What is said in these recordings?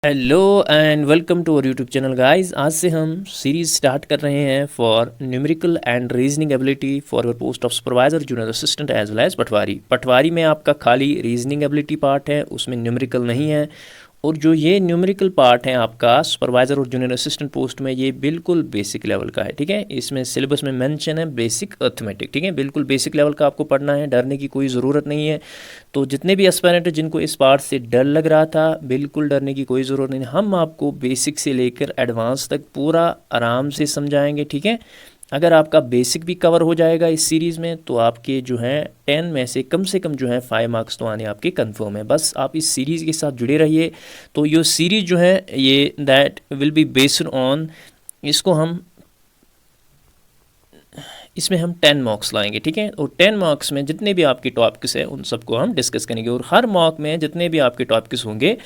Hello and welcome to our YouTube channel guys. आज से हम सीरीज़ स्टार्ट कर रहे हैं for numerical and reasoning ability for your post of supervisor junior assistant as well as Patwari में आपका खाली रीजनिंग एबिलिटी पार्ट है, उसमें न्यूमेरिकल नहीं है। और जो ये न्यूमेरिकल पार्ट है आपका सुपरवाइज़र और जूनियर असिस्टेंट पोस्ट में, ये बिल्कुल बेसिक लेवल का है। ठीक है, इसमें सिलेबस में मेंशन है बेसिक अर्थमेटिक। ठीक है, बिल्कुल बेसिक लेवल का आपको पढ़ना है, डरने की कोई ज़रूरत नहीं है। तो जितने भी एस्पायरेंट जिनको इस पार्ट से डर लग रहा था, बिल्कुल डरने की कोई ज़रूरत नहीं। हम आपको बेसिक से लेकर एडवांस तक पूरा आराम से समझाएंगे। ठीक है, अगर आपका बेसिक भी कवर हो जाएगा इस सीरीज़ में तो आपके जो है 10 में से कम जो है 5 मार्क्स तो आने आपके कंफर्म है। बस आप इस सीरीज़ के साथ जुड़े रहिए। तो ये सीरीज़ जो है ये that will be based on, इसमें हम 10 मार्क्स लाएंगे। ठीक है, और 10 मार्क्स में जितने भी आपके टॉपिक्स हैं उन सबको हम डिस्कस करेंगे। और हर मार्क में जितने भी आपके टॉपिक्स होंगे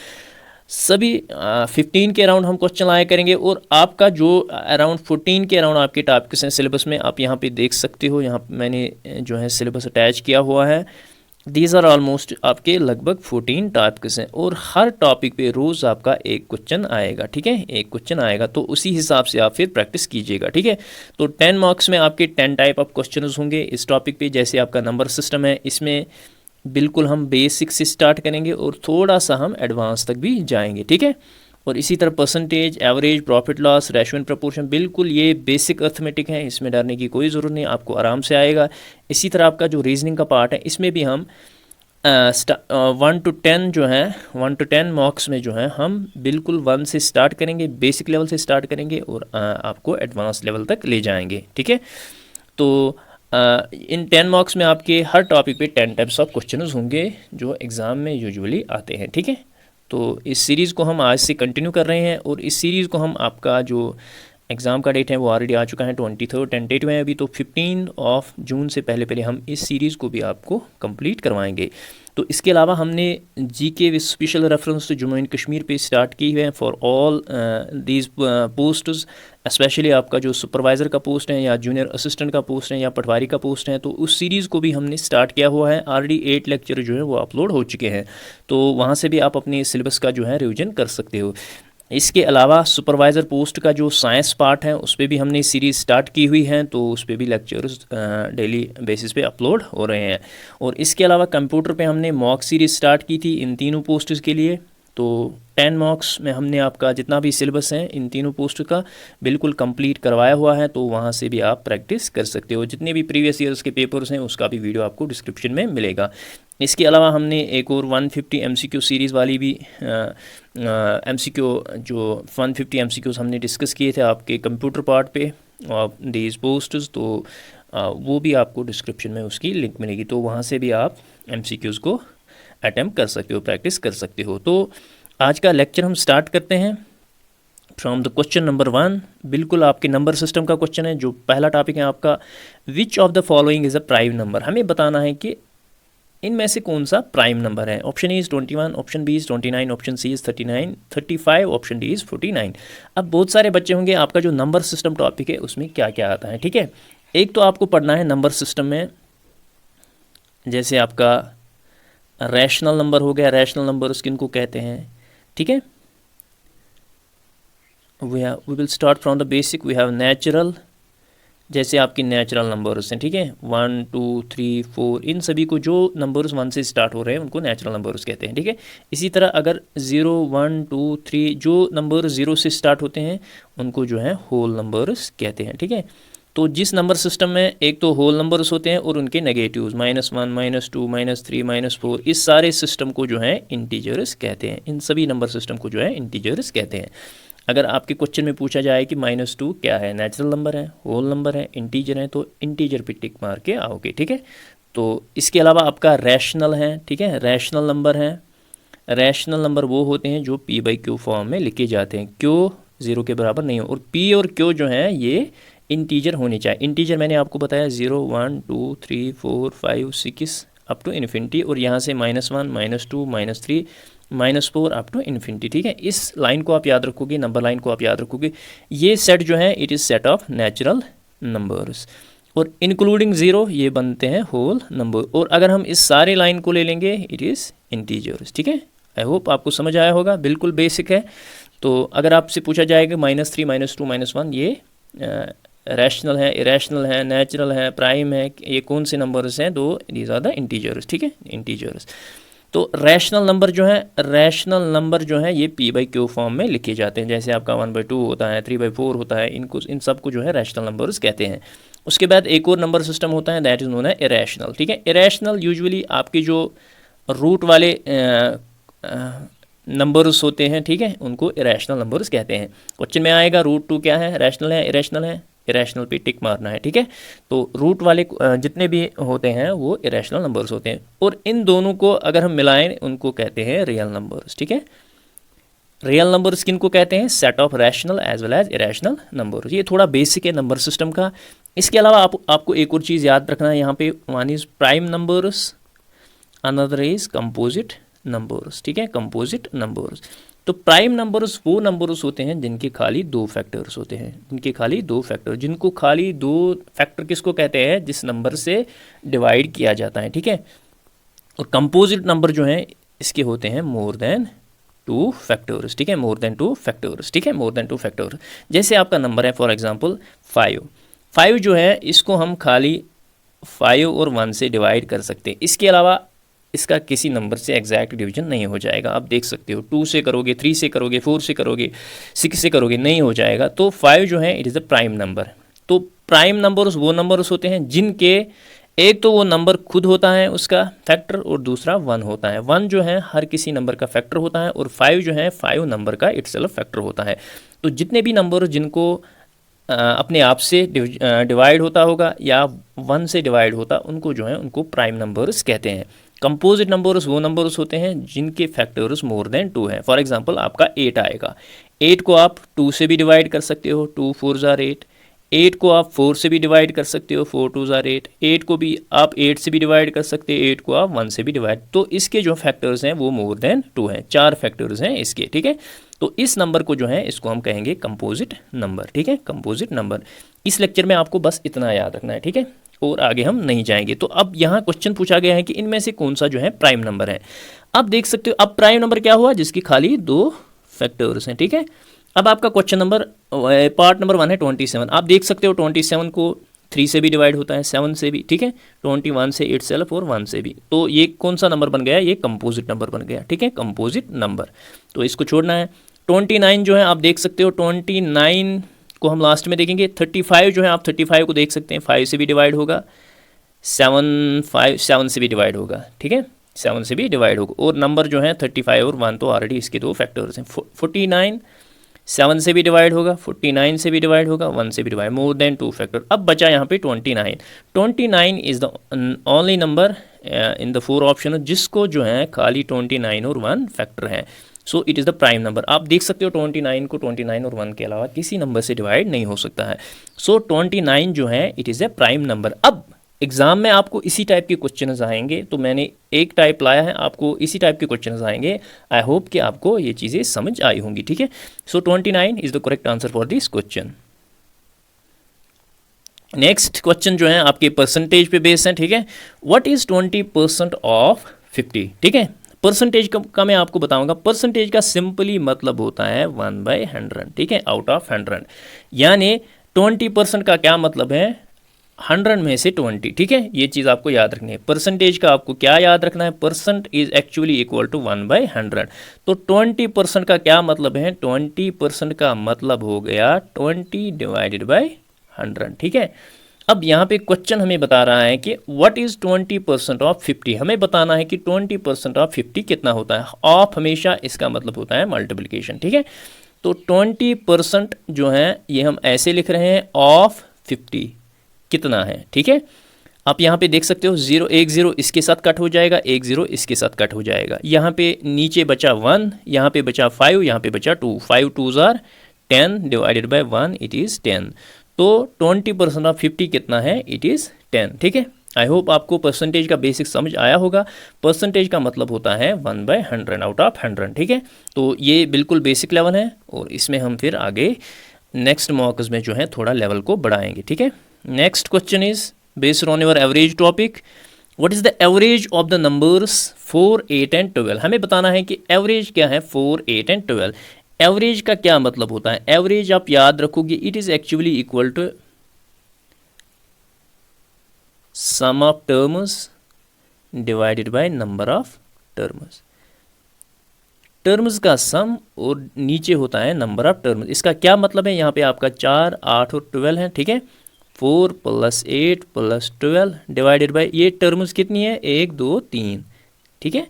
सभी 15 के अराउंड हम क्वेश्चन लाया करेंगे। और आपका जो अराउंड 14 के अराउंड आपके टॉपिक्स हैं सिलेबस में, आप यहाँ पे देख सकते हो। यहाँ मैंने जो है सिलेबस अटैच किया हुआ है। दीज आर ऑलमोस्ट आपके लगभग 14 टॉपिक्स हैं और हर टॉपिक पे रोज़ आपका एक क्वेश्चन आएगा। ठीक है, एक क्वेश्चन आएगा, तो उसी हिसाब से आप फिर प्रैक्टिस कीजिएगा। ठीक है, तो 10 मार्क्स में आपके 10 टाइप ऑफ क्वेश्चन होंगे इस टॉपिक पे। जैसे आपका नंबर सिस्टम है, इसमें बिल्कुल हम बेसिक से स्टार्ट करेंगे और थोड़ा सा हम एडवांस तक भी जाएंगे। ठीक है, और इसी तरह percentage, average, profit loss, ratio and proportion, बिल्कुल ये बेसिक अर्थमेटिक है, इसमें डरने की कोई ज़रूरत नहीं, आपको आराम से आएगा। इसी तरह आपका जो रीजनिंग का पार्ट है, इसमें भी हम 1 to 10 जो है 1 to 10 मार्क्स में जो है हम बिल्कुल 1 से स्टार्ट करेंगे, बेसिक लेवल से स्टार्ट करेंगे और आपको एडवांस लेवल तक ले जाएंगे। ठीक है, तो इन 10 मार्क्स में आपके हर टॉपिक पे 10 टाइप्स ऑफ क्वेश्चन होंगे जो एग्ज़ाम में यूजुअली आते हैं। ठीक है, तो इस सीरीज़ को हम आज से कंटिन्यू कर रहे हैं और इस सीरीज़ को हम आपका जो एग्ज़ाम का डेट है वो ऑलरेडी आ चुका है, 23 टेंटेटिव है अभी, तो 15 जून से पहले हम इस सीरीज़ को भी आपको कंप्लीट करवाएंगे। तो इसके अलावा हमने GK with special reference to Jammu and Kashmir पे स्टार्ट की है for all these posts, especially आपका जो सुपरवाइज़र का पोस्ट है या जूनियर असिस्टेंट का पोस्ट है या पटवारी का पोस्ट है, तो उस सीरीज़ को भी हमने स्टार्ट किया हुआ है। ऑलरेडी 8 लेक्चर जो है वो अपलोड हो चुके हैं, तो वहाँ से भी आप अपने सिलेबस का जो है रिविजन कर सकते हो। इसके अलावा सुपरवाइज़र पोस्ट का जो साइंस पार्ट है उस पर भी हमने सीरीज़ स्टार्ट की हुई है, तो उस पर भी लेक्चर्स डेली बेसिस पे अपलोड हो रहे हैं। और इसके अलावा कंप्यूटर पे हमने मॉक सीरीज़ स्टार्ट की थी इन तीनों पोस्ट्स के लिए। तो 10 मार्क्स में हमने आपका जितना भी सिलेबस है इन तीनों पोस्ट का बिल्कुल कंप्लीट करवाया हुआ है, तो वहाँ से भी आप प्रैक्टिस कर सकते हो। जितने भी प्रीवियस ईयर्स के पेपर्स हैं उसका भी वीडियो आपको डिस्क्रिप्शन में मिलेगा। इसके अलावा हमने एक और 150 MCQ सीरीज़ वाली भी MCQ जो 150 MCQs हमने डिस्कस किए थे आपके कंप्यूटर पार्ट पे ऑफ दीज पोस्ट्स, तो वो भी आपको डिस्क्रिप्शन में उसकी लिंक मिलेगी, तो वहाँ से भी आप MCQs को अटैम्प्ट कर सकते हो, प्रैक्टिस कर सकते हो। तो आज का लेक्चर हम स्टार्ट करते हैं फ्रॉम द क्वेश्चन नंबर 1। बिल्कुल आपके नंबर सिस्टम का क्वेश्चन है। जो पहला टॉपिक है आपका, which of the following is a prime number. हमें बताना है कि इनमें से कौन सा प्राइम नंबर है। Option A is 21, option B is 29, option C is 39, 35, option D is 49। अब बहुत सारे बच्चे होंगे आपका जो नंबर सिस्टम टॉपिक है उसमें क्या क्या आता है। ठीक है, एक तो आपको पढ़ना है नंबर सिस्टम में, जैसे आपका रैशनल नंबर हो गया। रैशनल नंबर किनको कहते हैं। ठीक है, we will start from the basic. We have natural, जैसे आपकी नेचुरल नंबर्स हैं। ठीक है, 1 2 3 4, इन सभी को जो नंबर्स 1 से स्टार्ट हो रहे हैं उनको नेचुरल नंबर्स कहते हैं। ठीक है, इसी तरह अगर 0 1 2 3 जो नंबर 0 से स्टार्ट होते हैं उनको जो है होल नंबर्स कहते हैं। ठीक है, तो जिस नंबर सिस्टम में एक तो होल नंबर्स होते हैं और उनके नेगेटिव्स -1 -2 -3 -4, इस सारे सिस्टम को जो है इंटीजर्स कहते हैं। इन सभी नंबर सिस्टम को जो है इंटीजर्स कहते हैं। अगर आपके क्वेश्चन में पूछा जाए कि -2 क्या है, नेचुरल नंबर है, होल नंबर है, इंटीजर है, तो इंटीजर पे टिक मार के आओगे। ठीक है, तो इसके अलावा आपका रैशनल है। ठीक है, रैशनल नंबर है। रैशनल नंबर वो होते हैं जो P/Q फॉर्म में लिखे जाते हैं, Q 0 के बराबर नहीं हो, और P और Q जो है ये इंटीजर होने चाहिए। इंटीजर मैंने आपको बताया 0 1 2 3 4 5 6 अप टू इन्फिनिटी, और यहाँ से -1 -2 -3 -4 अप टू इन्फिनिटी। ठीक है, इस लाइन को आप याद रखोगे, नंबर लाइन को आप याद रखोगे। ये सेट जो है it is set of natural numbers, और इंक्लूडिंग 0 ये बनते हैं होल नंबर। और अगर हम इस सारे लाइन को ले लेंगे इट इज़ इंटीजर्स। ठीक है, आई होप आपको समझ आया होगा, बिल्कुल बेसिक है। तो अगर आपसे पूछा जाएगा -3 -2 -1 ये रैशनल है, इरेशनल है, नेचुरल है, प्राइम है, ये कौन से नंबर्स हैं, दो दीज आर द इंटीजर्स, ठीक है, इंटीजर्स। तो रैशनल नंबर जो है ये p/q फॉर्म में लिखे जाते हैं, जैसे आपका 1/2 होता है, 3/4 होता है, इन सबको जो है रैशनल नंबर्स कहते हैं। उसके बाद एक और नंबर सिस्टम होता है, दैट इज़ नोन है इरेशनल, ठीक है। इरेशनल यूजुअली आपके जो रूट वाले नंबर्स होते हैं, ठीक है, उनको इरेशनल नंबर्स कहते हैं। क्वेश्चन में आएगा √2 क्या है, रैशनल है, इरेशनल है, इरेशनल पे टिक मारना है, ठीक है। तो रूट वाले जितने भी होते हैं वो इरेशनल नंबर्स होते हैं, और इन दोनों को अगर हम मिलाएं उनको कहते हैं रियल नंबर्स, ठीक है। रियल नंबर्स किनको कहते हैं, set of rational as well as irrational numbers. ये थोड़ा बेसिक है नंबर सिस्टम का। इसके अलावा आपको एक और चीज़ याद रखना है यहाँ पे, one is prime numbers, another is composite numbers, ठीक है, कंपोजिट नंबर्स। तो प्राइम नंबर्स वो नंबर्स होते हैं जिनके खाली दो फैक्टर्स होते हैं, जिनको खाली दो फैक्टर किसको कहते हैं, जिस नंबर से डिवाइड किया जाता है, ठीक है। और कंपोजिट नंबर जो हैं इसके होते हैं मोर देन 2 फैक्टर्स, ठीक है, मोर देन 2 फैक्टर्स, ठीक है, मोर देन 2 फैक्टर्स। जैसे आपका नंबर है फॉर एग्जांपल 5 जो है इसको हम खाली 5 और 1 से डिवाइड कर सकते हैं, इसके अलावा इसका किसी नंबर से एग्जैक्ट डिवीजन नहीं हो जाएगा। आप देख सकते हो 2 से करोगे, 3 से करोगे, 4 से करोगे, 6 से करोगे, नहीं हो जाएगा। तो 5 जो है it is a prime number. तो प्राइम नंबर्स वो नंबर्स होते हैं जिनके एक तो वो नंबर खुद होता है उसका फैक्टर, और दूसरा 1 होता है। 1 जो है हर किसी नंबर का फैक्टर होता है, और 5 जो है 5 नंबर का इटसेल्फ फैक्टर होता है। तो जितने भी नंबर जिनको अपने आप से डिवाइड होता होगा या 1 से डिवाइड होता, उनको जो है उनको प्राइम नंबर्स कहते हैं। कंपोजिट नंबर्स वो नंबर्स होते हैं जिनके फैक्टर्स मोर देन 2 हैं। फॉर एग्जांपल आपका 8 आएगा, 8 को आप 2 से भी डिवाइड कर सकते हो, 2 4 ज़ार 8। 8 को आप 4 से भी डिवाइड कर सकते हो, 4 2 ज़ार 8। 8 को भी आप 8 से भी डिवाइड कर सकते हो, 8 को आप 1 से भी डिवाइड। तो इसके जो फैक्टर्स हैं वो मोर देन 2 हैं, 4 फैक्टर्स हैं इसके, ठीक है। तो इस नंबर को जो है इसको हम कहेंगे कंपोजिट नंबर, ठीक है, कंपोजिट नंबर। इस लेक्चर में आपको बस इतना याद रखना है, ठीक है, और आगे हम नहीं जाएंगे। तो अब यहाँ क्वेश्चन पूछा गया है कि इनमें से कौन सा जो है प्राइम नंबर है। अब देख सकते हो अब प्राइम नंबर क्या हुआ, जिसकी खाली 2 फैक्टर्स हैं, ठीक है। अब आपका क्वेश्चन नंबर पार्ट नंबर 1 है 27। आप देख सकते हो 27 को 3 से भी डिवाइड होता है, 7 से भी, ठीक है, 21 से इटसेल्फ और 1 से भी। तो ये कौन सा नंबर बन गया, ये कंपोजिट नंबर बन गया, ठीक है, कंपोजिट नंबर। तो इसको छोड़ना है। 29 जो है आप देख सकते हो, 29 को हम लास्ट में देखेंगे। 35 जो है आप 35 को देख सकते हैं, 5 से भी डिवाइड होगा, 7 से भी डिवाइड होगा, ठीक है, 7 से भी डिवाइड होगा। और नंबर जो है 35 और 1 तो ऑलरेडी इसके 2 फैक्टर्स हैं। 49 7 से भी डिवाइड होगा, 49 से भी डिवाइड होगा, 1 से भी डिवाइड, मोर देन 2 फैक्टर। अब बचा यहाँ पे 29। 29 is the only number in the 4 option जिसको जो है खाली 29 और 1 फैक्टर है। सो it is the prime number. आप देख सकते हो 29 को 29 और 1 के अलावा किसी नंबर से डिवाइड नहीं हो सकता है। सो 29 जो है it is a prime number. अब एग्ज़ाम में आपको इसी टाइप के क्वेश्चंस आएंगे, तो मैंने एक टाइप लाया है, आपको इसी टाइप के क्वेश्चंस आएंगे। आई होप कि आपको ये चीज़ें समझ आई होंगी, ठीक है। सो 29 is the correct answer for this question. Next question जो है आपके परसेंटेज पे बेस्ड है, ठीक है। व्हाट इज़ 20% ऑफ 50, ठीक है। परसेंटेज का मैं आपको बताऊंगा। परसेंटेज का सिंपली मतलब होता है 1/100, ठीक है, आउट ऑफ 100। यानी 20% का क्या मतलब है, 100 में से 20, ठीक है। ये चीज़ आपको याद रखनी है। परसेंटेज का आपको क्या याद रखना है, percent is actually equal to 1/100। तो 20% का क्या मतलब है, 20% का मतलब हो गया 20 डिवाइडेड बाई 100, ठीक है। अब यहाँ पे क्वेश्चन हमें बता रहा है कि व्हाट इज़ 20% ऑफ 50। हमें बताना है कि 20% ऑफ 50 कितना होता है। ऑफ हमेशा इसका मतलब होता है मल्टीप्लिकेशन, ठीक है। तो 20% जो है ये हम ऐसे लिख रहे हैं, ऑफ 50 कितना है, ठीक है। आप यहाँ पे देख सकते हो 0 1 0 इसके साथ कट हो जाएगा, 1 0 इसके साथ कट हो जाएगा। यहाँ पे नीचे बचा 1, यहाँ पे बचा 5, यहाँ पे बचा 2, 5 2 ज़ार 10 डिवाइडेड बाई 1 इट इज़ 10। तो 20% ऑफ 50 कितना है, इट इज़ 10, ठीक है। आई होप आपको परसेंटेज का बेसिक समझ आया होगा। परसेंटेज का मतलब होता है 1/100 आउट ऑफ 100, ठीक है। तो ये बिल्कुल बेसिक लेवल है, और इसमें हम फिर आगे नेक्स्ट मॉक्स में जो है थोड़ा लेवल को बढ़ाएंगे, ठीक है। Next question is based on your average topic. What is the average of the numbers 4, 8 and 12। हमें बताना है कि एवरेज क्या है 4, 8 एंड 12। एवरेज का क्या मतलब होता है? एवरेज आप याद रखोगे, it is actually equal to sum of terms divided by number of terms. Terms का सम और नीचे होता है नंबर ऑफ टर्म्स। इसका क्या मतलब है? यहाँ पे आपका 4, 8 और 12 है, ठीक है। 4 + 8 + 12 डिवाइडेड बाय ये टर्म्स कितनी है? 1, 2, 3, ठीक है।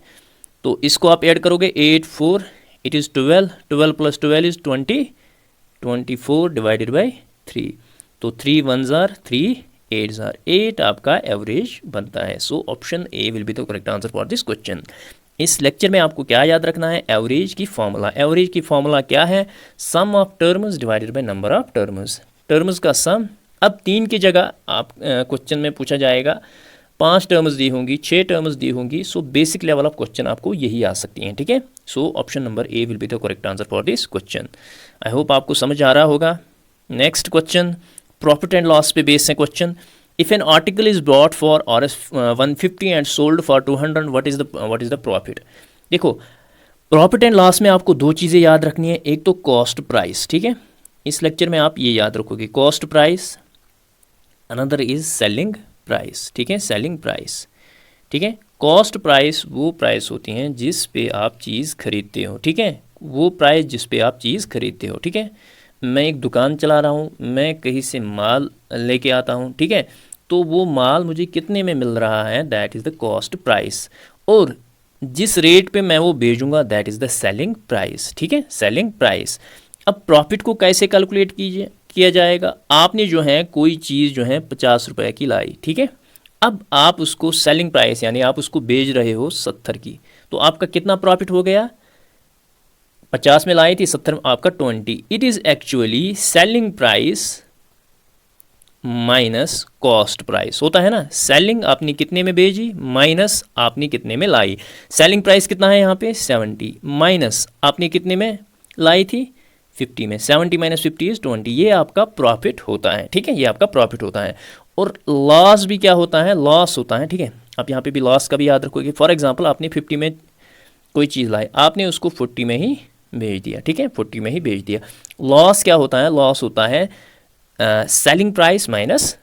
तो इसको आप ऐड करोगे 8, 4, it is 12, 12 + 12 is 20, 24 divided by 3। तो 3 1s are 3, 8s are 8 आपका एवरेज बनता है। So option A will be the correct answer for this question. इस लेक्चर में आपको क्या याद रखना है? एवरेज की फॉर्मूला। एवरेज की फॉर्मूला क्या है? Sum of terms divided by number of terms. Terms का सम। अब 3 की जगह आप क्वेश्चन में पूछा जाएगा 5 टर्म्स दी होंगी, 6 टर्म्स दी होंगी। So basic level of question आपको यही आ सकती हैं, ठीक है। So option number A will be the correct answer for this question. I hope आपको समझ आ रहा होगा। Next question profit and loss पे बेस है question. If an article is bought for Rs 150 and sold for 200, what is the profit? देखो, profit and loss में आपको 2 चीज़ें याद रखनी है। एक तो कॉस्ट प्राइस, ठीक है। इस लेक्चर में आप ये याद रखोगे, cost price, another is selling price, ठीक है। सेलिंग प्राइस, ठीक है। कॉस्ट प्राइस वो प्राइस होती हैं जिस पे आप चीज़ खरीदते हो, ठीक है। वो प्राइस जिस पे आप चीज़ खरीदते हो, ठीक है। मैं एक दुकान चला रहा हूँ, मैं कहीं से माल लेके आता हूँ, ठीक है। तो वो माल मुझे कितने में मिल रहा है, that is the cost price. और जिस रेट पे मैं वो भेजूंगा, that is the selling price, ठीक है। Selling price. अब प्रॉफिट को कैसे कैलकुलेट किया जाएगा? आपने जो है कोई चीज़ जो है 50 रुपए की लाई, ठीक है। अब आप उसको सेलिंग प्राइस यानी आप उसको बेच रहे हो 70 की, तो आपका कितना प्रॉफिट हो गया? 50 में लाई थी, 70 में आपका 20। It is actually selling price minus cost price होता है ना। सेलिंग आपने कितने में भेजी माइनस आपने कितने में लाई। सेलिंग प्राइस कितना है यहाँ पे 70, माइनस आपने कितने में लाई थी 50 में। 70 - 50 इज़ 20। ये आपका प्रॉफिट होता है, ठीक है। ये आपका प्रॉफिट होता है। और लॉस भी क्या होता है? लॉस होता है, ठीक है। आप यहाँ पे भी लॉस का भी याद रखोगे। फॉर एग्जाम्पल आपने 50 में कोई चीज़ लाई, आपने उसको 40 में ही भेज दिया, ठीक है। 40 में ही भेज दिया। लॉस क्या होता है? लॉस होता है selling price minus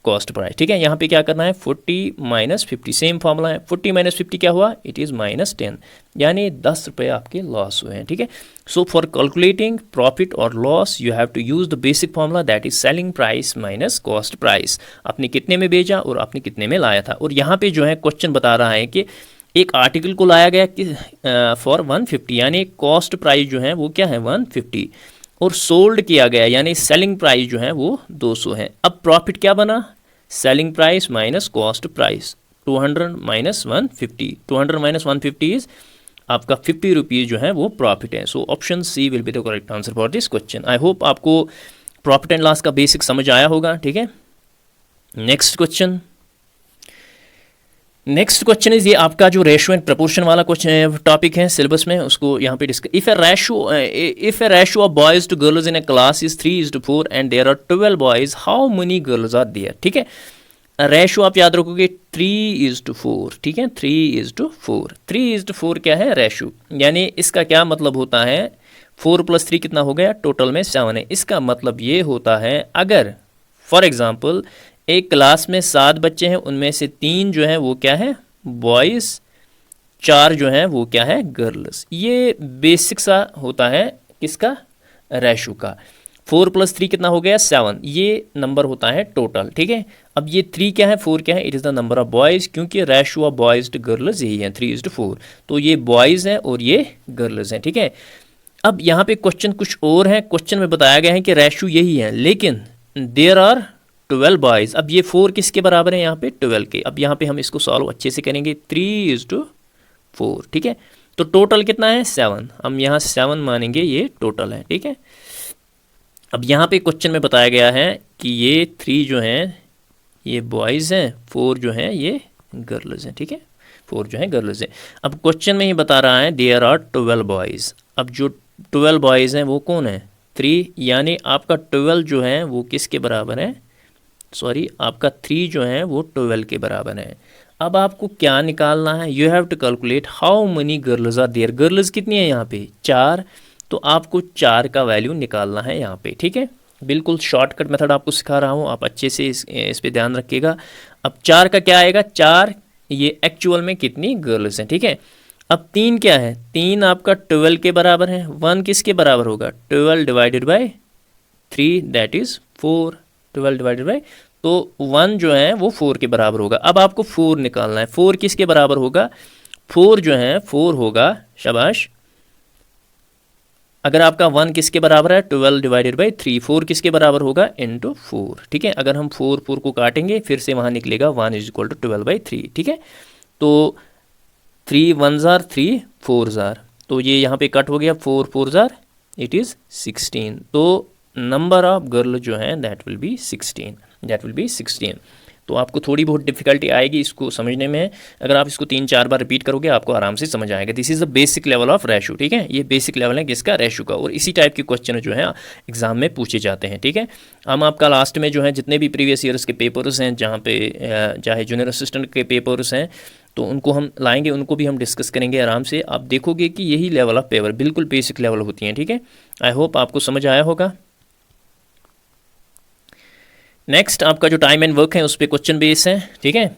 cost price, ठीक है। यहाँ पे क्या करना है? 40 - 50, सेम फॉर्मूला है। 40 - 50 क्या हुआ? इट इज़ -10, यानी 10 रुपये आपके लॉस हुए हैं, ठीक है। सो फॉर कैलकुलेटिंग प्रॉफिट और loss you have to use the basic formula, that is selling price minus cost price. आपने कितने में भेजा और आपने कितने में लाया था। और यहाँ पे जो है क्वेश्चन बता रहा है कि एक आर्टिकल को लाया गया कि फॉर 150, यानी कॉस्ट प्राइस जो है वो क्या है 150, और सोल्ड किया गया यानी सेलिंग प्राइस जो है वो 200 है। अब प्रॉफिट क्या बना? Selling price minus cost price, 200 - 150। 200 - 150 is आपका 50 रुपीज़ जो है वो प्रॉफिट है। So option C will be the correct answer for this question. I hope आपको प्रॉफिट एंड लॉस का बेसिक समझ आया होगा, ठीक है। नेक्स्ट क्वेश्चन इज ये आपका जो रेशो एंड प्रपोर्शन वाला क्वेश्चन टॉपिक है सिलेबस में, उसको यहाँ पे discuss. If a ratio of boys to girls in a class is 3:4 and there are 12 boys, how many girls are there, ठीक है। रेशो आप याद रखोगे 3:4, ठीक है। 3:4, 3:4 क्या है? रेशो। यानी इसका क्या मतलब होता है? 4 + 3 कितना हो गया? टोटल में 7 है। इसका मतलब ये होता है अगर फॉर एग्जाम्पल एक क्लास में 7 बच्चे हैं, उनमें से 3 जो है वो क्या है? बॉयज़, 4 जो है वो क्या है? गर्ल्स। ये बेसिक सा होता है किसका? रेशो का। 4 + 3 कितना हो गया? 7। ये नंबर होता है टोटल, ठीक है। अब ये 3 क्या है, 4 क्या है? It is the number of boys, क्योंकि ratio of boys to girls यही है 3:4। तो ये बॉयज़ हैं और ये गर्ल्स हैं, ठीक है। अब यहाँ पे क्वेश्चन कुछ और है। क्वेश्चन में बताया गया है कि रेशो यही है, लेकिन देयर आर 12 बॉयज़। अब ये 4 किसके बराबर है? यहाँ पे 12 के। अब यहाँ पे हम इसको सॉल्व अच्छे से करेंगे। 3:4, ठीक है। तो टोटल कितना है? 7। हम यहाँ 7 मानेंगे, ये टोटल है, ठीक है। अब यहाँ पे क्वेश्चन में बताया गया है कि ये 3 जो हैं ये बॉयज़ हैं, 4 जो हैं ये गर्ल्स हैं, ठीक है। 4 जो हैं गर्ल्स हैं। अब क्वेश्चन में ही बता रहा है देयर आर 12 बॉयज़। अब जो 12 बॉयज़ हैं वो कौन है? 3, यानी आपका 12 जो है वो किसके बराबर है? सॉरी, आपका 3 जो है वो 12 के बराबर है। अब आपको क्या निकालना है, you have to calculate how many girls are there. Girls कितनी है यहाँ पे, 4, तो आपको 4 का वैल्यू निकालना है यहाँ पे, ठीक है। बिल्कुल शॉर्टकट मेथड आपको सिखा रहा हूँ, आप अच्छे से इस पे ध्यान रखिएगा। अब 4 का क्या आएगा, 4 ये एक्चुअल में कितनी गर्ल्स हैं, ठीक है। अब 3 क्या है, 3 आपका 12 के बराबर है। 1 किसके बराबर होगा, 12 divided by 3 that is 4। 12 divided by, तो 1 जो है वो 4 के बराबर होगा। अब आपको 4 निकालना है। 4 किसके बराबर होगा, 4 जो है 4 होगा, शाबाश। अगर आपका 1 किसके बराबर है, 12 डिवाइडेड बाई 3, 4 किसके बराबर होगा, इंटू 4, ठीक है। अगर हम 4 को काटेंगे फिर से वहाँ निकलेगा 1 इज इक्वल टू 12 बाई 3, ठीक है। तो 3 1s आर 3 4s आर, तो ये यहाँ पे कट हो गया, 4 4s आर, इट इज़ 16। तो नंबर ऑफ गर्ल जो है that will B 16, that will B 16। तो आपको थोड़ी बहुत डिफिकल्टी आएगी इसको समझने में। अगर आप इसको 3-4 बार रिपीट करोगे आपको आराम से समझ आएगा। This is the basic level of ratio, ठीक है। ये बेसिक लेवल है किसका, रेशो का। और इसी टाइप के क्वेश्चन जो है एग्जाम में पूछे जाते हैं, ठीक है। हम आपका लास्ट में जो है जितने भी प्रीवियस ईयर्स के पेपर्स हैं, जहाँ पे चाहे जूनियर असिस्टेंट के पेपर्स हैं, तो उनको हम लाएंगे, उनको भी हम डिस्कस करेंगे आराम से। आप देखोगे कि यही लेवल ऑफ पेपर बिल्कुल बेसिक लेवल होती हैं, ठीक है। आई होप आपको समझ आया होगा। नेक्स्ट आपका जो टाइम एंड वर्क है उस पर क्वेश्चन बेस है, ठीक है।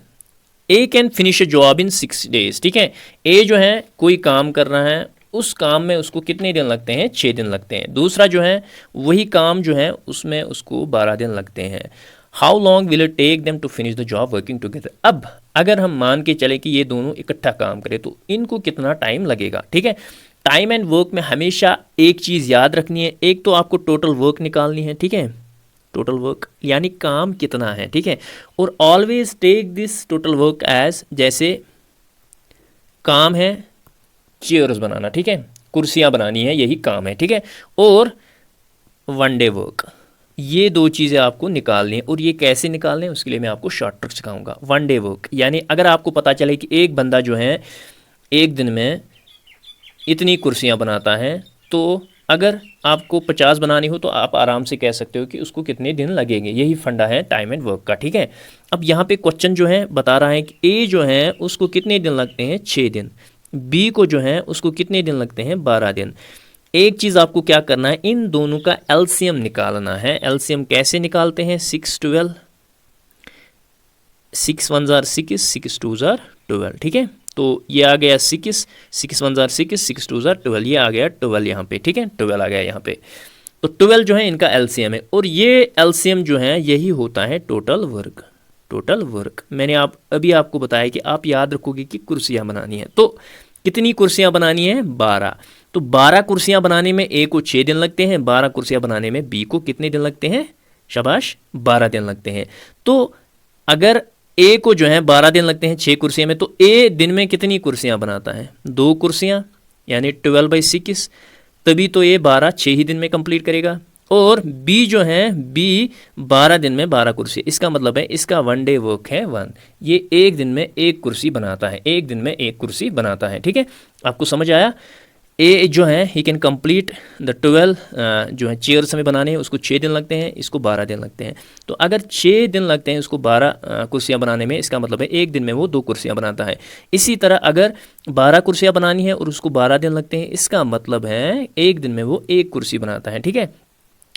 A can finish a job in 6 days, ठीक है। ए जो है कोई काम कर रहा है, उस काम में उसको कितने दिन लगते हैं, 6 दिन लगते हैं। दूसरा जो है वही काम जो है उसमें उसको 12 दिन लगते हैं। How long will it take them to finish the job working together. अब अगर हम मान के चले कि ये दोनों इकट्ठा काम करें तो इनको कितना टाइम लगेगा, ठीक है। टाइम एंड वर्क में हमेशा एक चीज़ याद रखनी है, एक तो आपको टोटल वर्क निकालनी है, ठीक है। टोटल वर्क यानी काम कितना है, ठीक है। और always take this total work as, जैसे काम है चेयर्स बनाना, ठीक है, कुर्सियां बनानी है, यही काम है, ठीक है। और 1 day वर्क, ये 2 चीज़ें आपको निकालनी है। और ये कैसे निकालने हैं उसके लिए मैं आपको शॉर्ट ट्रिक सिखाऊंगा। 1 day वर्क यानी अगर आपको पता चले कि एक बंदा जो है एक दिन में इतनी कुर्सियां बनाता है, तो अगर आपको 50 बनानी हो तो आप आराम से कह सकते हो कि उसको कितने दिन लगेंगे। यही फंडा है टाइम एंड वर्क का, ठीक है। अब यहाँ पे क्वेश्चन जो है बता रहा है कि ए जो है उसको कितने दिन लगते हैं, 6 दिन। बी को जो है उसको कितने दिन लगते हैं, 12 दिन। एक चीज़ आपको क्या करना है, इन दोनों का एलसीएम निकालना है। एलसीएम कैसे निकालते हैं, 6 12, 6 1s आर 6, 6 2s आर 12, ठीक है। तो ये आ गया 6 6 1s आर 6, 6 2s आर 12, ये आ गया 12 यहाँ पे, ठीक है। 12 आ गया यहाँ पे। तो 12 जो है इनका एलसीएम है, और ये एलसीएम जो है यही होता है टोटल वर्क। टोटल वर्क मैंने अभी आपको बताया कि आप याद रखोगे कि कुर्सियाँ बनानी है, तो कितनी कुर्सियाँ बनानी है, 12। तो 12 कुर्सियाँ बनाने में ए को 6 दिन लगते हैं, 12 कुर्सियाँ बनाने में बी को कितने दिन लगते हैं, शाबाश, 12 दिन लगते हैं। तो अगर ए को जो है 12 दिन लगते हैं 6 कुर्सियाँ में, तो ए दिन में कितनी कुर्सियाँ बनाता है, 2 कुर्सियाँ, यानी 12/6, तभी तो ये 12 6 ही दिन में कंप्लीट करेगा। और बी जो है, बी 12 दिन में 12 कुर्सी, इसका मतलब है इसका 1 day वर्क है 1। ये एक दिन में एक कुर्सी बनाता है, एक दिन में एक कुर्सी बनाता है, ठीक है। आपको समझ आया। ए जो है ही कैन कंप्लीट द 12 जो है चेयर्स हमें बनाने हैं, उसको 6 दिन लगते हैं, इसको 12 दिन लगते हैं। तो अगर 6 दिन लगते हैं उसको 12 कुर्सियाँ बनाने में, इसका मतलब है एक दिन में वो 2 कुर्सियाँ बनाता है। इसी तरह अगर 12 कुर्सियाँ बनानी है और उसको 12 दिन लगते हैं, इसका मतलब है एक दिन में वो एक कुर्सी बनाता है, ठीक है।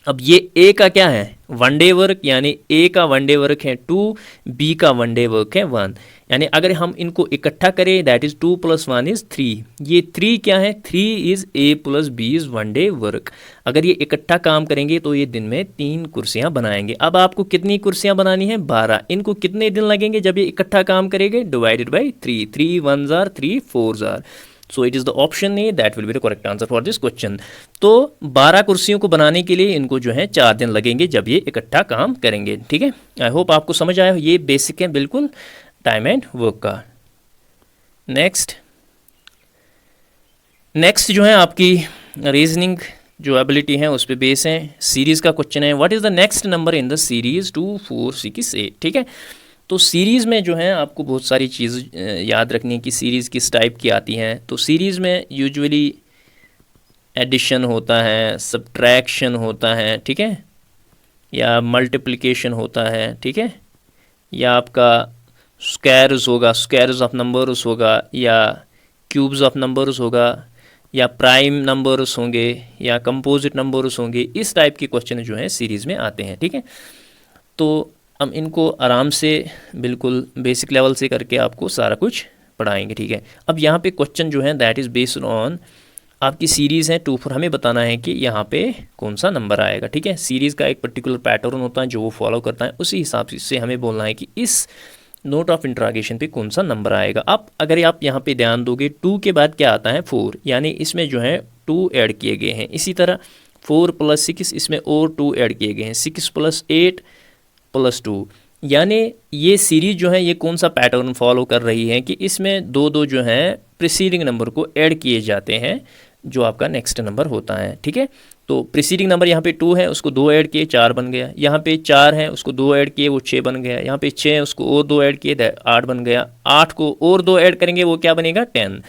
अब ये ए का क्या है, 1 day वर्क, यानी ए का 1 day वर्क है 2, बी का 1 day वर्क है 1। यानी अगर हम इनको इकट्ठा करें दैट इज़ 2 + 1 इज़ 3। ये 3 क्या है, 3 is A + B is 1 day work. अगर ये इकट्ठा काम करेंगे तो ये दिन में 3 कुर्सियाँ बनाएंगे। अब आपको कितनी कुर्सियाँ बनानी है, 12। इनको कितने दिन लगेंगे जब ये इकट्ठा काम करेंगे, divided by 3, 3 1s are 3 4s are. So it is the option A, that will be the correct answer for this question. तो 12 कुर्सियों को बनाने के लिए इनको जो है 4 दिन लगेंगे जब ये इकट्ठा काम करेंगे, ठीक है। आई होप आपको समझ आया। ये बेसिक है बिल्कुल टाइम एंड वर्क का। नेक्स्ट जो है आपकी रीजनिंग जो एबिलिटी है उस पर बेस है। सीरीज़ का क्वेश्चन है, what is the next number in the series 2 4 6 8, ठीक है। तो सीरीज़ में जो है आपको बहुत सारी चीज़ याद रखनी है कि सीरीज़ किस टाइप की आती हैं। तो सीरीज़ में यूजुअली एडिशन होता है, सब्ट्रैक्शन होता है, ठीक है, या मल्टीप्लिकेशन होता है, ठीक है, या आपका स्क्वायर्स होगा, स्क्वायर्स ऑफ नंबर्स होगा, या क्यूब्स ऑफ नंबर्स होगा, या प्राइम नंबर्स होंगे, या कंपोजिट नंबर्स होंगे। इस टाइप के क्वेश्चन जो हैं सीरीज़ में आते हैं, ठीक है। तो हम इनको आराम से बिल्कुल बेसिक लेवल से करके आपको सारा कुछ पढ़ाएंगे, ठीक है। अब यहाँ पे क्वेश्चन जो है दैट इज़ बेस्ड ऑन आपकी सीरीज़ है 2 4, हमें बताना है कि यहाँ पे कौन सा नंबर आएगा, ठीक है। सीरीज़ का एक पर्टिकुलर पैटर्न होता है जो वो फॉलो करता है, उसी हिसाब से हमें बोलना है कि इस नोट ऑफ इंट्रागेशन पे कौन सा नंबर आएगा। अगर आप यहाँ पे ध्यान दोगे 2 के बाद क्या आता है 4, यानी इसमें जो है 2 ऐड किए गए हैं। इसी तरह 4 + 6 इसमें और 2 ऐड किए गए हैं, 6 + 8 + 2, यानी ये सीरीज जो है ये कौन सा पैटर्न फॉलो कर रही है कि इसमें दो दो जो है प्रीसीडिंग नंबर को ऐड किए जाते हैं जो आपका नेक्स्ट नंबर होता है, ठीक है। तो प्रीसीडिंग नंबर यहाँ पे 2 है, उसको 2 ऐड किए 4 बन गया। यहाँ पे 4 है, उसको 2 ऐड किए वो 6 बन गया। यहाँ पे 6 है, उसको और 2 ऐड किए 8 बन गया। 8 को और 2 ऐड करेंगे वो क्या बनेगा 10।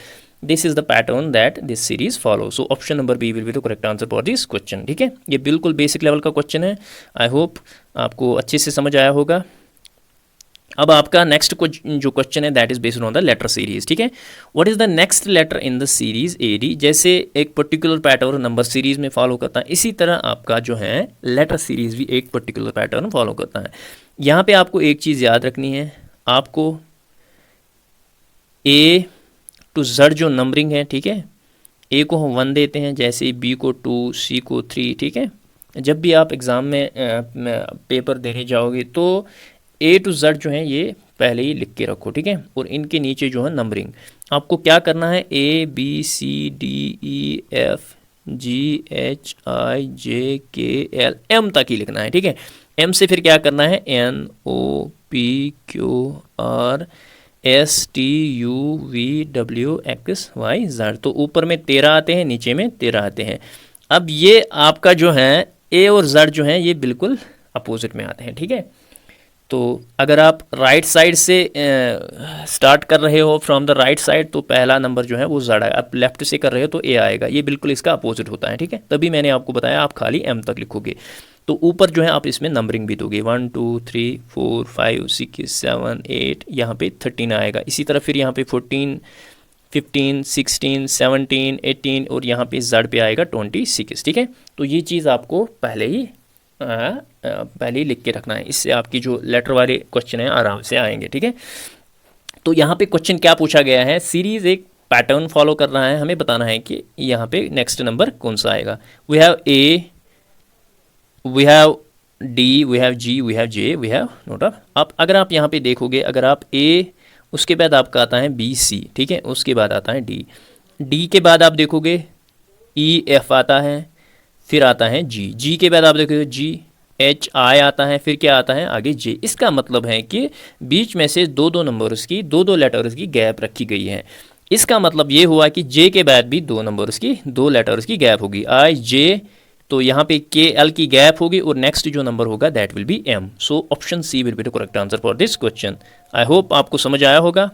This is the pattern that this series follow. So option number B will be the correct answer for this question, ठीक है। ये बिल्कुल बेसिक लेवल का क्वेश्चन है, आई होप आपको अच्छे से समझ आया होगा। अब आपका नेक्स्ट जो क्वेश्चन है that is based on the letter series, ठीक है। What is the next letter in the series A D. जैसे एक पर्टिकुलर पैटर्न नंबर सीरीज में फॉलो करता है, इसी तरह आपका जो है लेटर सीरीज भी एक पर्टिकुलर पैटर्न फॉलो करता है। यहाँ पे आपको एक चीज़ याद रखनी है, आपको ए टू जेड जो नंबरिंग है, ठीक है, ए को हम 1 देते हैं, जैसे बी को 2, सी को 3, ठीक है। जब भी आप एग्ज़ाम में पेपर देने जाओगे तो ए टू जेड जो है ये पहले ही लिख के रखो, ठीक है। और इनके नीचे जो है नंबरिंग आपको क्या करना है, A B C D E F G H I J K L M तक ही लिखना है, ठीक है। एम से फिर क्या करना है, N O P Q R S T U V W X Y Z. तो ऊपर में 13 आते हैं, नीचे में 13 आते हैं। अब ये आपका जो है ए और जेड जो है ये बिल्कुल अपोजिट में आते हैं, ठीक है। तो अगर आप राइट साइड से स्टार्ट कर रहे हो फ्रॉम द राइट साइड तो पहला नंबर जो है वो जेड आएगा। आप लेफ्ट से कर रहे हो तो ए आएगा। ये बिल्कुल इसका अपोजिट होता है, ठीक है। तभी मैंने आपको बताया आप खाली एम तक लिखोगे। तो ऊपर जो है आप इसमें नंबरिंग भी दोगे 1 2 3 4 5 6 7 8, यहाँ पे 13 आएगा। इसी तरह फिर यहाँ पे 14 15 16 17 18 और यहाँ पे जेड पे आएगा 26, ठीक है। तो ये चीज़ आपको पहले ही लिख के रखना है, इससे आपकी जो लेटर वाले क्वेश्चन हैं आराम से आएंगे, ठीक है। तो यहाँ पे क्वेश्चन क्या पूछा गया है, सीरीज एक पैटर्न फॉलो कर रहा है, हमें बताना है कि यहाँ पे नेक्स्ट नंबर कौन सा आएगा। We have A, we have D, we have G, we have J, we have note of. आप अगर आप यहाँ पे देखोगे, अगर आप ए, उसके बाद आपका आता है बी सी, ठीक है, उसके बाद आता है डी, डी के बाद आप देखोगे ई एफ आता है, फिर आता है जी, जी के बाद आप देखोगे जी एच आई आता है, फिर क्या आता है आगे जे। इसका मतलब है कि बीच में से दो दो नंबर्स की दो लेटर्स की गैप रखी गई है। इसका मतलब ये हुआ कि जे के बाद भी 2 नंबर्स की 2 लेटर्स की गैप होगी, आई जे। तो यहाँ पे के एल की गैप होगी और नेक्स्ट जो नंबर होगा that will be M. So option C will be the correct answer for this question. I hope आपको समझ आया होगा।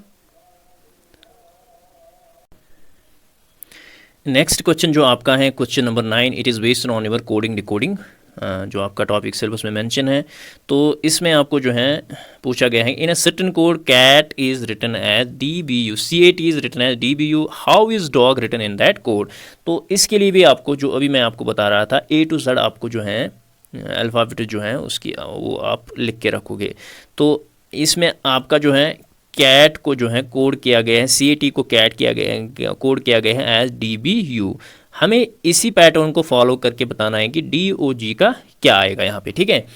नेक्स्ट क्वेश्चन जो आपका है question number 9, it is based on your coding decoding, जो आपका टॉपिक सिलेबस में मेंशन है। तो इसमें आपको जो है पूछा गया है, in a certain code cat is written as D B U, CAT is written as DBU, how is dog written in that code. तो इसके लिए भी आपको जो अभी मैं आपको बता रहा था A to Z आपको जो है अल्फ़ाबेट जो है उसकी वो आप लिख के रखोगे। तो इसमें आपका जो है कैट को जो है कोड किया गया है, CAT को कैट किया गया है, कोड किया गया है एज DBU। हमें इसी पैटर्न को फॉलो करके बताना है कि DOG का क्या आएगा यहाँ पे, ठीक है।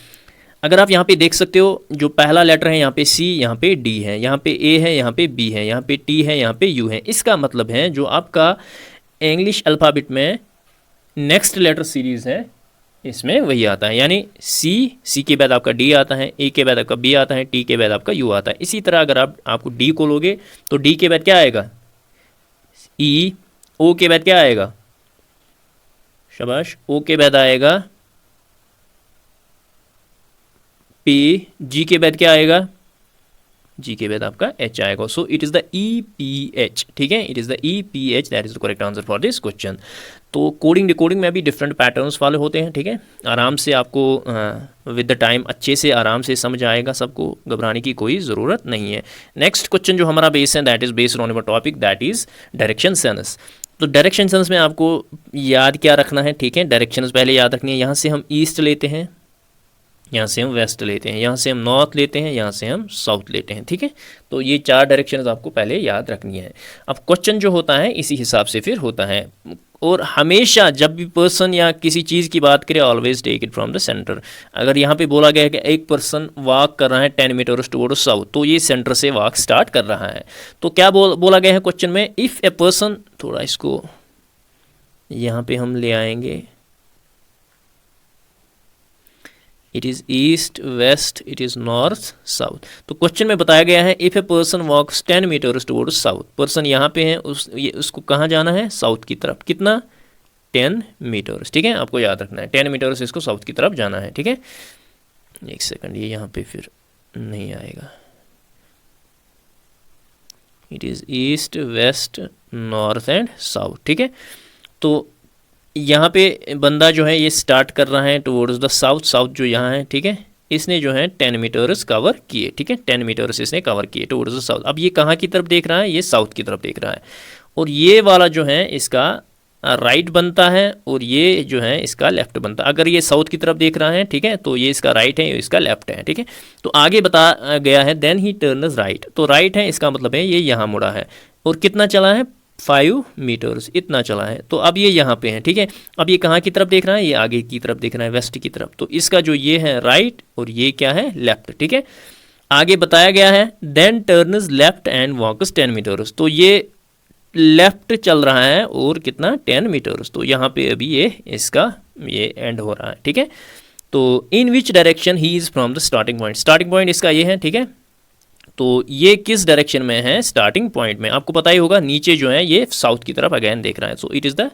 अगर आप यहाँ पे देख सकते हो जो पहला लेटर है यहाँ पे C, यहाँ पे D है, यहाँ पे A है, यहाँ पे B है, यहाँ पे T है, यहाँ पे U है। इसका मतलब है जो आपका इंग्लिश अल्फ़ाबेट में नेक्स्ट लेटर सीरीज़ है इसमें वही आता है, यानी C के बाद आपका D आता है, A के बाद आपका B आता है, T के बाद आपका U आता है। इसी तरह अगर आपको D को लोगे तो D के बाद क्या आएगा E, O के बाद क्या आएगा, शाबाश, O के बाद आएगा P, G के बाद क्या आएगा जी के बाद आपका एच आएगा। सो it is the E P H, ठीक है, it is the E P H, that is the correct answer for this question. तो कोडिंग डिकोडिंग में भी डिफरेंट पैटर्न्स फॉलो होते हैं, ठीक है, आराम से आपको विद द टाइम अच्छे से आराम से समझ आएगा, सबको घबराने की कोई ज़रूरत नहीं है। नेक्स्ट क्वेश्चन जो हमारा बेस है that is based on our topic that is direction sense. तो डायरेक्शन सेंस में आपको याद क्या रखना है, ठीक है, डायरेक्शंस पहले याद रखनी है। यहाँ से हम ईस्ट लेते हैं, यहाँ से हम वेस्ट लेते हैं, यहाँ से हम नॉर्थ लेते हैं, यहाँ से हम साउथ लेते हैं, ठीक है। तो ये 4 डायरेक्शंस आपको पहले याद रखनी है। अब क्वेश्चन जो होता है इसी हिसाब से फिर होता है, और हमेशा जब भी पर्सन या किसी चीज़ की बात करें always take it from the centre. अगर यहाँ पे बोला गया है कि एक पर्सन वॉक कर रहा है 10 मीटर्स टुवर्ड्स साउथ, तो ये सेंटर से वॉक स्टार्ट कर रहा है। तो क्या बोला गया है क्वेश्चन में, इफ़ ए पर्सन, थोड़ा इसको यहाँ पे हम ले आएंगे, it is east west, it is north south. तो क्वेश्चन में बताया गया है if a person walks 10 metres towards south, person यहाँ पे है, उसको कहाँ जाना है, साउथ की तरफ, कितना, 10 मीटर्स, ठीक है, आपको याद रखना है 10 मीटर्स इसको साउथ की तरफ जाना है, ठीक है। एक सेकंड, ये यहाँ पे फिर नहीं आएगा, it is east west north and south, ठीक है। तो यहाँ पे बंदा जो है ये स्टार्ट कर रहा है टुवर्ड्स द साउथ, साउथ जो यहाँ है, ठीक है, इसने जो है 10 मीटर्स कवर किए, ठीक है, 10 मीटर्स इसने कवर किए टुवर्ड्स द साउथ। अब ये कहाँ की तरफ देख रहा है, ये साउथ की तरफ देख रहा है, और ये वाला जो है इसका राइट बनता है, और ये जो है इसका लेफ्ट बनता है। अगर ये साउथ की तरफ देख रहा है, ठीक है, तो ये इसका राइट है, ये इसका लेफ्ट है, ठीक है। तो आगे बता गया है देन ही टर्न्स राइट, तो राइट है इसका मतलब है ये यहाँ मुड़ा है, और कितना चला है, 5 मीटर्स, इतना चला है। तो अब ये यहाँ पे है, ठीक है। अब ये कहाँ की तरफ देख रहा है, ये आगे की तरफ देख रहा है, वेस्ट की तरफ। तो इसका जो ये है राइट और ये क्या है, लेफ्ट, ठीक है। आगे बताया गया है then turns left and walks 10 metres, तो ये लेफ्ट चल रहा है और कितना, 10 मीटर्स। तो यहाँ पे अभी ये इसका ये एंड हो रहा है, ठीक है। तो in which direction he is from the starting point, starting point इसका ये है, ठीक है। तो ये किस डायरेक्शन में है, स्टार्टिंग पॉइंट में, आपको पता ही होगा नीचे जो है ये साउथ की तरफ अगेन देख रहा है, सो इट इज़ द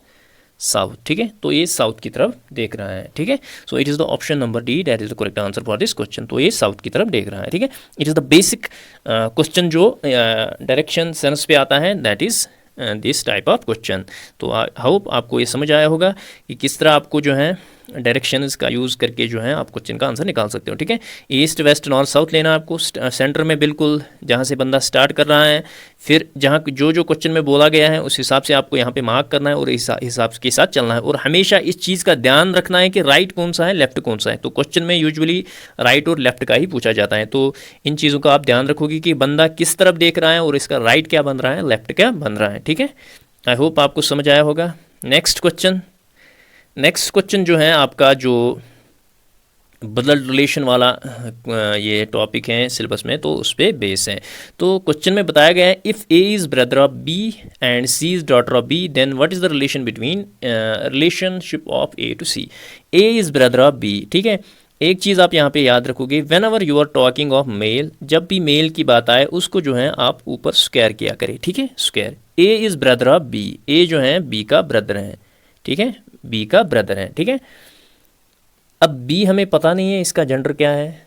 साउथ, ठीक है। तो ये साउथ की तरफ देख रहा है, ठीक है। सो it is the option number D, that is the correct answer for this question. तो ये साउथ की तरफ देख रहा है, ठीक है। It is the basic question जो डायरेक्शन सेंस पे आता है, that is this type of question. तो होप आपको ये समझ आया होगा कि किस तरह आपको जो है डायरेक्शंस का यूज़ करके जो है आप क्वेश्चन का आंसर निकाल सकते हो, ठीक है। ईस्ट वेस्ट नॉर्थ साउथ लेना है आपको, सेंटर में बिल्कुल जहाँ से बंदा स्टार्ट कर रहा है, फिर जहाँ जो जो क्वेश्चन में बोला गया है उस हिसाब से आपको यहाँ पे मार्क करना है और इस हिसाब के साथ चलना है। और हमेशा इस चीज़ का ध्यान रखना है कि राइट कौन सा है, लेफ्ट कौन सा है। तो क्वेश्चन में यूजुअली राइट और लेफ्ट का ही पूछा जाता है, तो इन चीज़ों का आप ध्यान रखोगे कि बंदा किस तरफ देख रहा है और इसका राइट क्या बन रहा है, लेफ्ट क्या बन रहा है, ठीक है। आई होप आपको समझ आया होगा। नेक्स्ट क्वेश्चन जो है आपका जो ब्लड रिलेशन वाला ये टॉपिक है सिलेबस में, तो उस पर बेस है। तो क्वेश्चन में बताया गया है if A is brother of B and C is daughter of B, then what is the relation between relationship of A to C. A is brother of B, ठीक है। एक चीज़ आप यहाँ पे याद रखोगे, whenever you are talking of male, जब भी मेल की बात आए उसको जो है आप ऊपर स्क्वायर किया करें, ठीक है, square. A is brother of B, A जो है बी का ब्रदर है, ठीक है, बी का ब्रदर है, ठीक है। अब बी हमें पता नहीं है इसका जेंडर क्या है,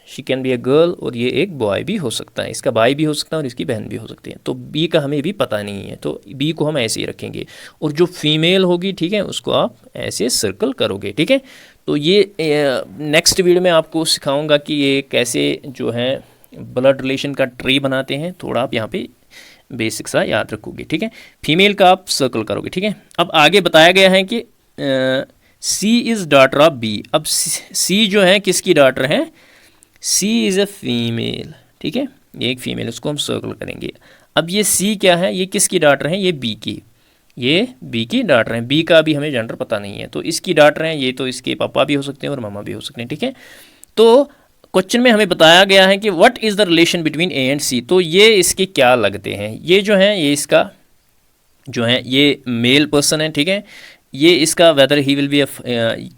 she can be a girl, और ये एक बॉय भी हो सकता है, इसका भाई भी हो सकता है और इसकी बहन भी हो सकती है। तो बी का हमें भी पता नहीं है, तो बी को हम ऐसे ही रखेंगे, और जो फीमेल होगी, ठीक है, उसको आप ऐसे सर्कल करोगे, ठीक है। तो ये नेक्स्ट वीडियो में आपको सिखाऊंगा कि ये कैसे जो है ब्लड रिलेशन का ट्री बनाते हैं, थोड़ा आप यहाँ पे बेसिक सा याद रखोगे, ठीक है। फीमेल का आप सर्कल करोगे, ठीक है। अब आगे बताया गया है कि सी इज़ डॉटर ऑफ बी। अब सी जो है किसकी डॉटर है, सी इज़ ए फीमेल, ठीक है, ये एक फीमेल, उसको हम सर्कल करेंगे। अब ये सी क्या है, ये किसकी डॉटर है, ये बी की, ये बी की डॉटर है। बी का अभी हमें जेंडर पता नहीं है, तो इसकी डॉटर है, ये तो इसके पापा भी हो सकते हैं और मामा भी हो सकते हैं, ठीक है। तो क्वेश्चन में हमें बताया गया है कि what is the relation between A and C. तो ये इसके क्या लगते हैं, ये जो है ये इसका जो है ये मेल पर्सन है, ठीक है। ये इसका वेदर ही विल बी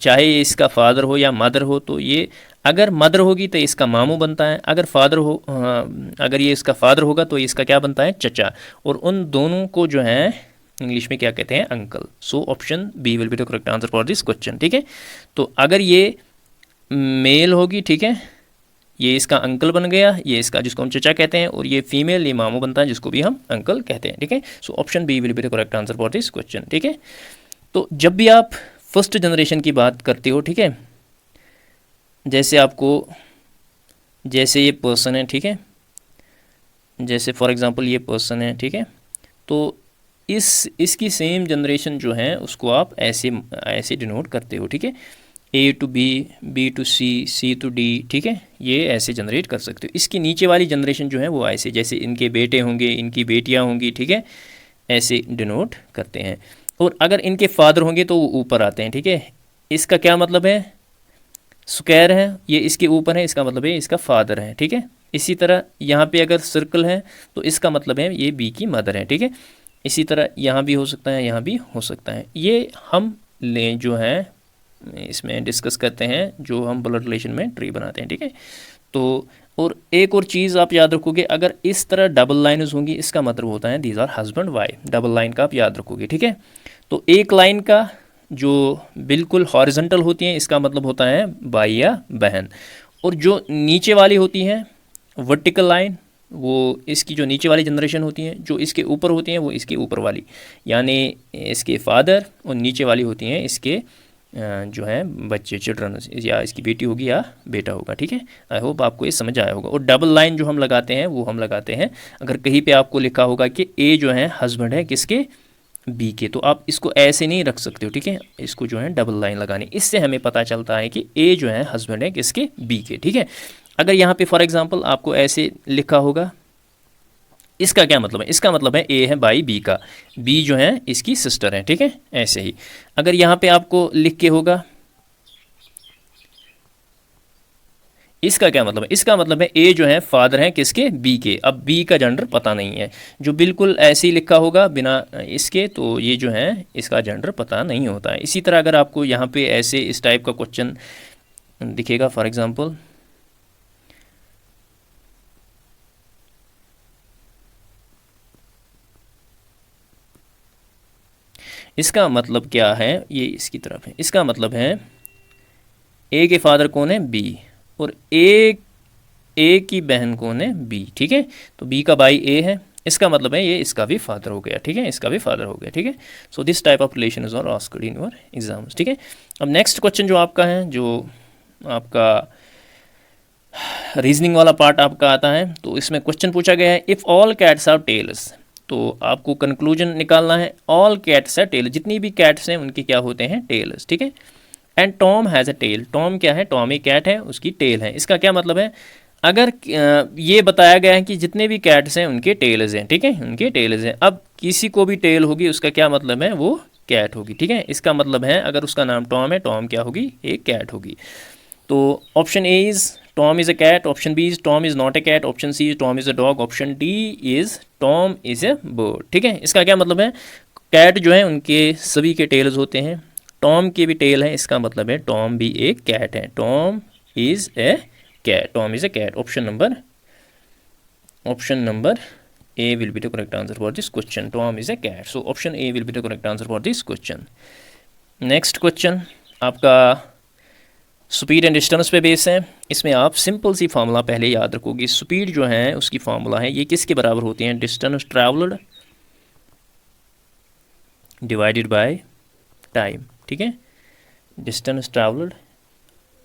चाहे ये इसका फादर हो या मदर हो, तो ये अगर मदर होगी तो इसका मामू बनता है, अगर फादर हो अगर ये इसका फादर होगा तो इसका क्या बनता है, चचा। और उन दोनों को जो है इंग्लिश में क्या कहते हैं, uncle. So option B will be the correct answer for this question, ठीक है। तो अगर ये मेल होगी, ठीक है, ये इसका अंकल बन गया, ये इसका जिसको हम चचा कहते हैं, और ये फीमेल ये मामू बनता है जिसको भी हम अंकल कहते हैं, ठीक है। So option B will be the correct answer for this question, ठीक है। तो जब भी आप फर्स्ट जनरेशन की बात करते हो, ठीक है, जैसे आपको, जैसे ये पर्सन है, ठीक है, जैसे फॉर एग्जांपल ये पर्सन है, ठीक है, तो इसकी सेम जनरेशन जो है उसको आप ऐसे ऐसे डिनोट करते हो, ठीक है, A to B, B to C, C to D, ठीक है, ये ऐसे जनरेट कर सकते हो। इसकी नीचे वाली जनरेशन जो है वो ऐसे, जैसे इनके बेटे होंगे, इनकी बेटियां होंगी, ठीक है, ऐसे डिनोट करते हैं। और अगर इनके फादर होंगे तो वो ऊपर आते हैं, ठीक है। इसका क्या मतलब है, स्क्वायर है, ये इसके ऊपर है, इसका मतलब है इसका फादर है, ठीक है। इसी तरह यहाँ पे अगर सर्कल है तो इसका मतलब है ये बी की मदर है, ठीक है। इसी तरह यहाँ भी हो सकता है, यहाँ भी हो सकता है। ये हम ले जो है इसमें डिस्कस करते हैं, जो हम ब्लड रिलेशन में ट्री बनाते हैं, ठीक है। तो और एक और चीज़ आप याद रखोगे, अगर इस तरह डबल लाइन्स होंगी इसका मतलब होता है these are husband wife, double line का आप याद रखोगे, ठीक है। तो एक लाइन का जो बिल्कुल हॉरिजॉन्टल होती हैं इसका मतलब होता है भाई या बहन, और जो नीचे वाली होती हैं वर्टिकल लाइन, वो इसकी जो नीचे वाली जनरेशन होती हैं, जो इसके ऊपर होती हैं वो इसके ऊपर वाली, यानी इसके फादर, और नीचे वाली होती हैं इसके जो है बच्चे, चिल्ड्रन, या इसकी बेटी होगी या बेटा होगा, ठीक है। आई होप आपको ये समझ आया होगा। और डबल लाइन जो हम लगाते हैं वो हम लगाते हैं अगर कहीं पे आपको लिखा होगा कि ए जो है हस्बैंड है किसके, बी के, तो आप इसको ऐसे नहीं रख सकते हो, ठीक है। इसको जो है डबल लाइन लगानी, इससे हमें पता चलता है कि ए जो है हस्बैंड है किसके, बी के, ठीक है। अगर यहाँ पे फॉर एग्जांपल आपको ऐसे लिखा होगा, इसका क्या मतलब है, इसका मतलब है ए है भाई बी का, बी जो है इसकी सिस्टर है, ठीक है। ऐसे ही अगर यहाँ पे आपको लिख के होगा, इसका क्या मतलब है, इसका मतलब है ए जो है फादर है किसके, बी के। अब बी का जेंडर पता नहीं है, जो बिल्कुल ऐसे ही लिखा होगा बिना इसके, तो ये जो है इसका जेंडर पता नहीं होता है। इसी तरह अगर आपको यहाँ पे ऐसे इस टाइप का क्वेश्चन दिखेगा, फॉर एग्जांपल इसका मतलब क्या है, ये इसकी तरफ है, इसका मतलब है ए के फादर कौन है, बी, और ए की बहन कौन है, बी, ठीक है। तो बी का भाई ए है, इसका मतलब है ये इसका भी फादर हो गया, ठीक है, इसका भी फादर हो गया, ठीक है। So this type of relation is are asked in your exams, ठीक है। अब नेक्स्ट क्वेश्चन जो आपका है, जो आपका रीजनिंग वाला पार्ट आपका आता है, तो इसमें क्वेश्चन पूछा गया है if all cats are tails, तो आपको कंक्लूजन निकालना है ऑल कैट्स आर टेल, जितनी भी कैट्स हैं उनके क्या होते हैं, टेल्स, ठीक है। And Tom has a tail, Tom क्या है, टॉम एक कैट है, उसकी टेल है। इसका क्या मतलब है, अगर ये बताया गया है कि जितने भी कैट्स हैं उनके टेल्स हैं, ठीक है, उनके टेल्स हैं। अब किसी को भी टेल होगी उसका क्या मतलब है, वो कैट होगी, ठीक है। इसका मतलब है अगर उसका नाम टॉम है, टॉम क्या होगी, एक कैट होगी। तो option A is Tom is a cat, option B is Tom is not a cat, option C is Tom is a dog, option D is Tom is a bird, ठीक है। इसका क्या मतलब है, कैट जो है उनके सभी के टेल्स होते हैं, टॉम के भी टेल है, इसका मतलब है टॉम भी एक कैट है, Tom is a cat, Tom is a cat. Option number A will be the correct answer for this question, Tom is a cat. So option A will be the correct answer for this question. Next question आपका speed and distance पे base है। इसमें आप simple सी formula पहले याद रखोगे, speed जो है उसकी फार्मूला है, ये किसके बराबर होती है, distance travelled divided by time, ठीक है। डिस्टेंस ट्रैवल्ड,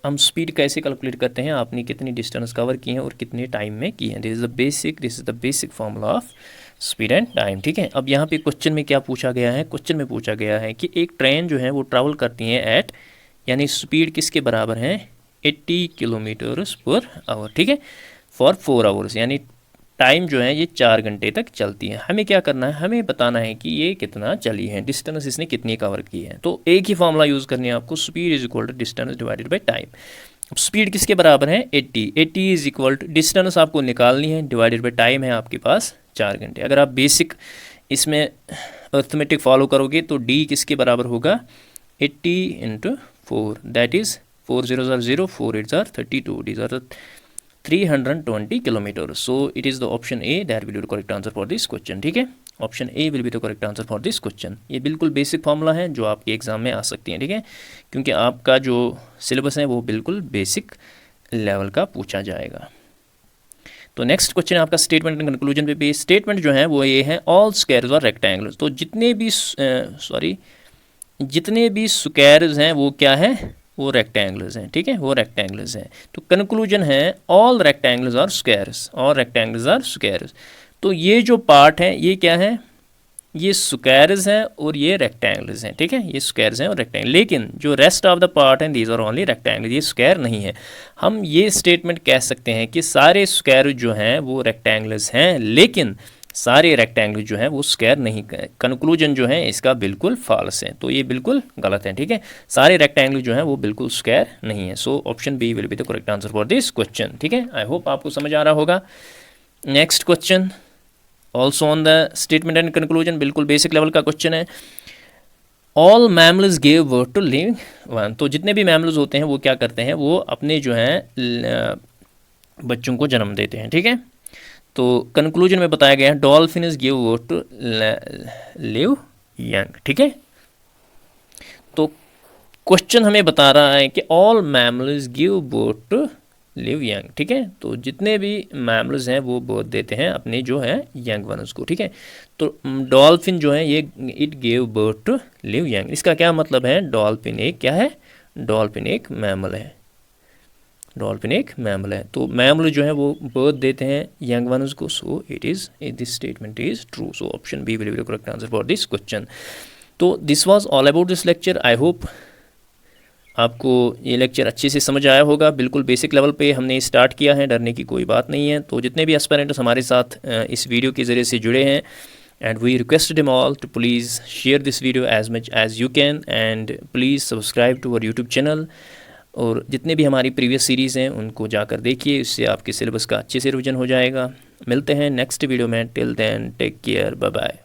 हम स्पीड कैसे कैलकुलेट करते हैं, आपने कितनी डिस्टेंस कवर की है और कितने टाइम में की है, this is the basic formula of speed and time, ठीक है। अब यहाँ पे क्वेश्चन में क्या पूछा गया है, क्वेश्चन में पूछा गया है कि एक ट्रेन जो है वो ट्रैवल करती है एट, यानी स्पीड किसके बराबर है, 80 किलोमीटर्स पर आवर, ठीक है, फॉर 4 आवर्स, यानी टाइम जो है ये 4 घंटे तक चलती है। हमें क्या करना है, हमें बताना है कि ये कितना चली है, डिस्टेंस इसने कितनी कवर की है। तो एक ही फॉर्मूला यूज़ करनी है आपको, speed is equal to distance divided by time. Speed किसके बराबर है, 80 इज इक्वल टू डिस्टेंस आपको निकालनी है, डिवाइडेड बाई टाइम है आपके पास 4 घंटे। अगर आप बेसिक इसमें अर्थमेटिक फॉलो करोगे तो डी किसके बराबर होगा, 80 into 4, that is 4 0s are 0, 4 8s are 32, these are 320 kilometre. So it is the option A that will be the correct answer for this question, ठीक है। Option A will be the correct answer for this question. ये बिल्कुल basic formula है जो आपके exam में आ सकती हैं, ठीक है, क्योंकि आपका जो सिलेबस है वो बिल्कुल बेसिक लेवल का पूछा जाएगा। तो नेक्स्ट क्वेश्चन है आपका स्टेटमेंट एंड कंक्लूजन पे भी। स्टेटमेंट जो है वो ये है ऑल स्क्वायर्स और रेक्टेंगल्स। तो जितने भी स्क्वायर्स हैं वो क्या है, वो रेक्टेंगल्स हैं, ठीक है, वो रेक्टेंगल्स हैं। तो कंक्लूजन है all rectangles are squares, all rectangles are squares. तो ये जो पार्ट है ये क्या है, ये स्क्वायर्स हैं और ये रेक्टेंगल्स हैं, ठीक है, ये स्क्वायर्स हैं और रेक्टेंगल। लेकिन जो रेस्ट ऑफ द पार्ट हैं दीज आर ओनली रेक्टेंगल, ये स्क्वायर नहीं है। हम ये स्टेटमेंट कह सकते हैं कि सारे स्क्वायर जो हैं वो रेक्टेंगल्स हैं, लेकिन सारे रेक्टेंगल जो हैं वो स्क्वायर नहीं। कंक्लूजन जो है इसका बिल्कुल फॉल्स है, तो ये बिल्कुल गलत है, ठीक है। सारे रेक्टेंगल जो हैं वो बिल्कुल स्क्वायर नहीं है। So option B will be the correct answer for this question, ठीक है। आई होप आपको समझ आ रहा होगा। Next question also on the statement and conclusion, बिल्कुल बेसिक लेवल का क्वेश्चन है। All mammals give birth to living one. तो जितने भी मैमल्स होते हैं वो क्या करते हैं, वो अपने जो हैं बच्चों को जन्म देते हैं, ठीक है। तो कंक्लूजन में बताया गया है dolphins give birth to live young, ठीक है। तो क्वेश्चन हमें बता रहा है कि all mammals give birth to live young, ठीक है। तो जितने भी मैमल्स हैं वो बर्थ देते हैं अपने जो है यंग वंस को, ठीक है। तो डॉल्फिन जो है ये it give birth to live young. इसका क्या मतलब है, डॉल्फिन एक क्या है, डॉल्फिन एक मैमल है, डॉल्फिन एक मैमल है। तो मैमल जो है वो बर्थ देते हैं यंग वंस को। So it is this statement is true. So option B will be the correct answer for this question. तो this was all about this lecture. I hope आपको ये लेक्चर अच्छे से समझ आया होगा। बिल्कुल बेसिक लेवल पे हमने स्टार्ट किया है, डरने की कोई बात नहीं है। तो जितने भी एस्पिरेंट्स हमारे साथ इस वीडियो के ज़रिए से जुड़े हैं, and we request them all to please share this video as much as you can, and please subscribe to our YouTube channel. और जितने भी हमारी प्रीवियस सीरीज़ हैं उनको जाकर देखिए, इससे आपके सिलेबस का अच्छे से रिवीजन हो जाएगा। मिलते हैं नेक्स्ट वीडियो में। Till then take care, bye bye.